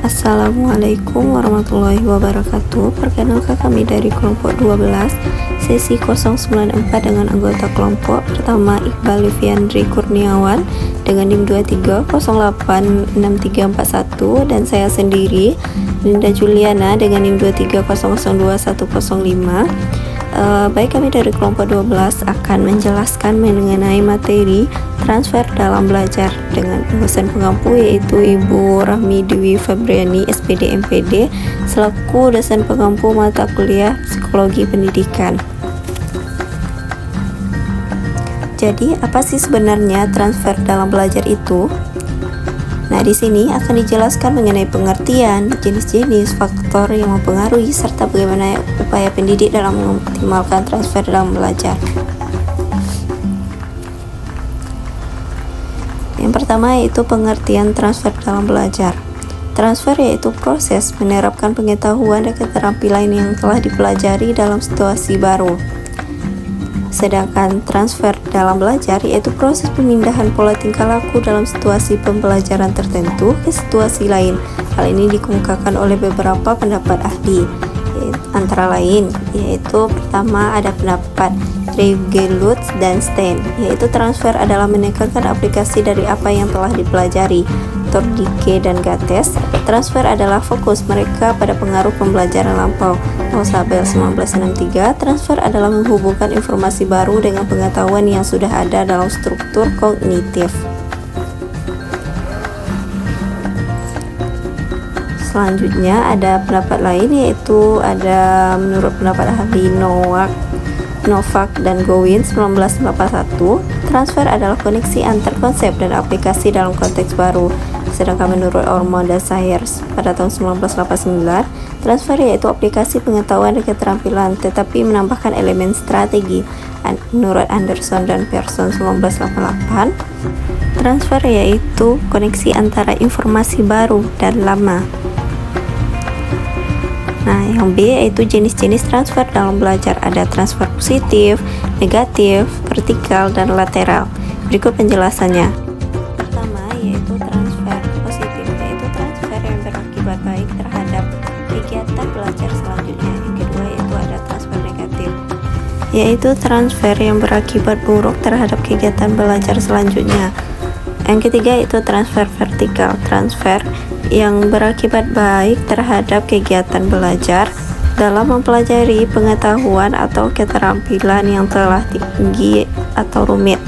Assalamualaikum warahmatullahi wabarakatuh. Perkenalkan kami dari kelompok 12 sesi 094 dengan anggota kelompok pertama Iqbal Liviandri Kurniawan dengan NIM 23086341 dan saya sendiri Linda Juliana dengan NIM 23002105. Baik, kami dari kelompok 12 akan menjelaskan mengenai materi transfer dalam belajar dengan dosen pengampu yaitu Ibu Rahmi Dewi Febriani SPD MPD selaku dosen pengampu mata kuliah Psikologi Pendidikan. Jadi, apa sih sebenarnya transfer dalam belajar itu? Nah, di sini akan dijelaskan mengenai pengertian, jenis-jenis, faktor yang mempengaruhi, serta bagaimana upaya pendidik dalam mengoptimalkan transfer dalam belajar. Yang pertama yaitu pengertian transfer dalam belajar. Transfer yaitu proses menerapkan pengetahuan dan keterampilan yang telah dipelajari dalam situasi baru. Sedangkan transfer dalam belajar yaitu proses pemindahan pola tingkah laku dalam situasi pembelajaran tertentu ke situasi lain. Hal ini dikemukakan oleh beberapa pendapat ahli, antara lain yaitu pertama ada pendapat Regelutz dan Stein, yaitu transfer adalah menekankan aplikasi dari apa yang telah dipelajari. Tordike dan Gates, transfer adalah fokus mereka pada pengaruh pembelajaran lampau. Osabel 1963, transfer adalah menghubungkan informasi baru dengan pengetahuan yang sudah ada dalam struktur kognitif. Selanjutnya ada pendapat lain yaitu ada menurut pendapat ahli Novak dan Gowin 1981, transfer adalah koneksi antar konsep dan aplikasi dalam konteks baru. Sedangkan menurut Ormond dan Sayers pada tahun 1989, transfer yaitu aplikasi pengetahuan dan keterampilan tetapi menambahkan elemen strategi. Menurut Anderson dan Pearson 1988, transfer yaitu koneksi antara informasi baru dan lama. Nah, yang B yaitu jenis-jenis transfer dalam belajar. Ada transfer positif, negatif, vertikal, dan lateral. Berikut penjelasannya. Pertama yaitu transfer positif, yaitu transfer yang berakibat baik terhadap kegiatan belajar selanjutnya. Yang kedua yaitu ada transfer negatif, yaitu transfer yang berakibat buruk terhadap kegiatan belajar selanjutnya. Yang ketiga yaitu transfer vertikal, transfer yang berakibat baik terhadap kegiatan belajar dalam mempelajari pengetahuan atau keterampilan yang telah tinggi atau rumit.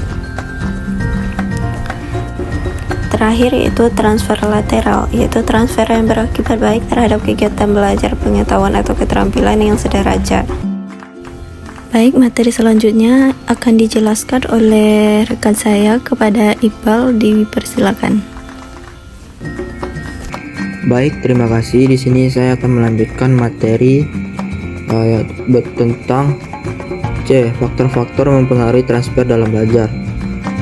Terakhir yaitu transfer lateral, yaitu transfer yang berakibat baik terhadap kegiatan belajar pengetahuan atau keterampilan yang sederajat. Baik, materi selanjutnya akan dijelaskan oleh rekan saya kepada Iqbal, dipersilakan. Baik, terima kasih. Di sini saya akan melanjutkan materi tentang faktor-faktor mempengaruhi transfer dalam belajar.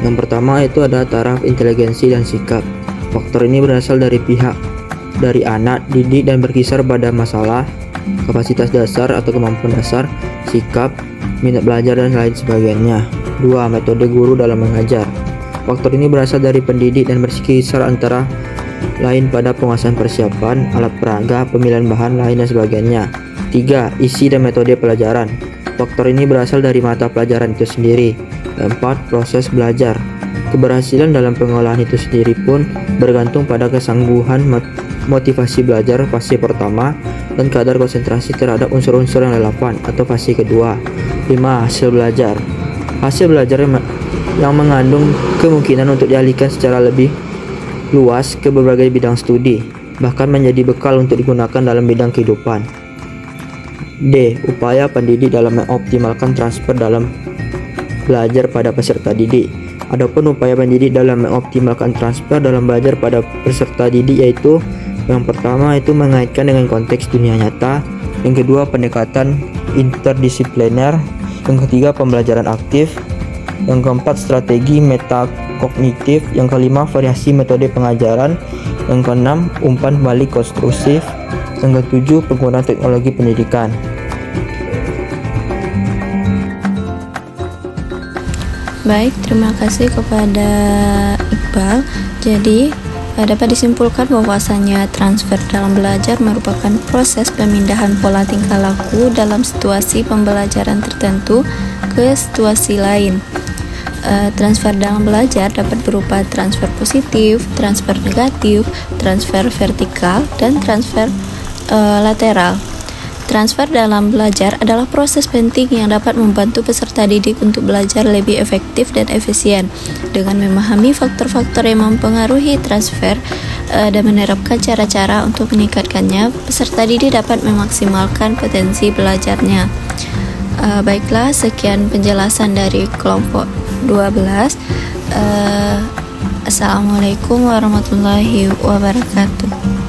Yang pertama itu ada taraf inteligensi dan sikap. Faktor ini berasal dari anak, didik, dan berkisar pada masalah, kapasitas dasar atau kemampuan dasar, sikap, minat belajar, dan lain sebagainya. 2. Metode guru dalam mengajar. Faktor ini berasal dari pendidik dan berkisar antara lain pada penguasaan persiapan, alat peraga, pemilihan bahan lain dan sebagainya. 3. Isi dan metode pelajaran. Faktor ini berasal dari mata pelajaran itu sendiri. 4. Proses belajar. Keberhasilan dalam pengolahan itu sendiri pun bergantung pada kesangguhan motivasi belajar fase pertama dan kadar konsentrasi terhadap unsur-unsur yang relevan atau fase kedua. 5. Hasil belajar. Hasil belajar yang mengandung kemungkinan untuk dialihkan secara lebih luas ke berbagai bidang studi, bahkan menjadi bekal untuk digunakan dalam bidang kehidupan. D. Upaya pendidik dalam mengoptimalkan transfer dalam belajar pada peserta didik. Adapun upaya pendidik dalam mengoptimalkan transfer dalam belajar pada peserta didik yaitu yang pertama itu mengaitkan dengan konteks dunia nyata, yang kedua pendekatan interdisipliner, yang ketiga pembelajaran aktif, yang keempat strategi metakognitif, yang kelima variasi metode pengajaran, yang keenam umpan balik konstruktif, yang ketujuh penggunaan teknologi pendidikan. Baik, terima kasih kepada Iqbal. Jadi Dapat disimpulkan bahwasanya transfer dalam belajar merupakan proses pemindahan pola tingkah laku dalam situasi pembelajaran tertentu ke situasi lain. Transfer dalam belajar dapat berupa transfer positif, transfer negatif, transfer vertikal, dan transfer lateral. Transfer dalam belajar adalah proses penting yang dapat membantu peserta didik untuk belajar lebih efektif dan efisien. Dengan memahami faktor-faktor yang mempengaruhi transfer dan menerapkan cara-cara untuk meningkatkannya, peserta didik dapat memaksimalkan potensi belajarnya. Baiklah, sekian penjelasan dari kelompok 12. Assalamualaikum warahmatullahi wabarakatuh.